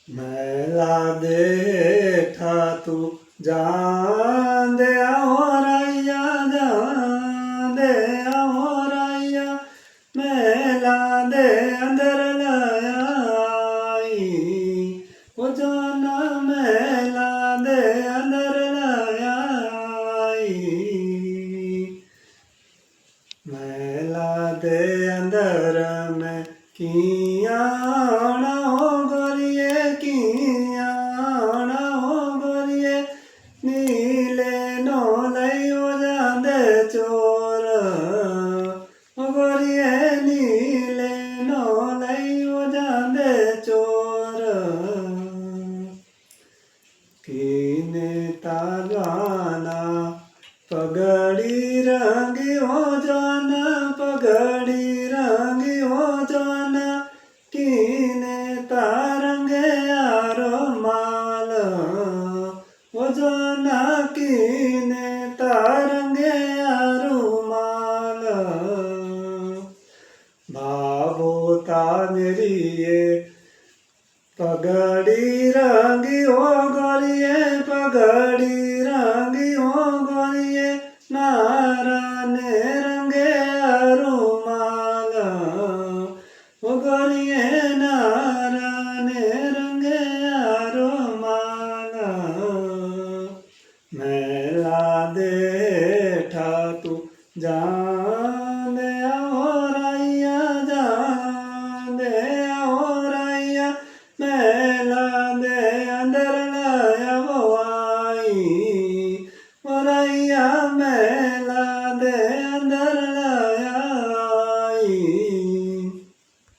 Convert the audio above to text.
मैला देखा तू जान दे आओरैया जान दे आओरैया मैला दे अंदर लायाई ओ जाना मैला दे अंदर लायाई मैला दे अंदर में कियाना हो गोरिए कियाना हो गोरिए नीले नो लइयो जांदे चोर ओ गोरिए नीले नो लइयो जांदे चोर कीने तागाना पगड़ी रंगी हो जाना पगड़ी रंगी हो जाना कीने तारंगे यारो माल हो जाना कीने तारंगे यारो माल भावो तानरिए पगड़ी रंगी हो गोरिए पगड़ी रंगी हो गोरिए नारा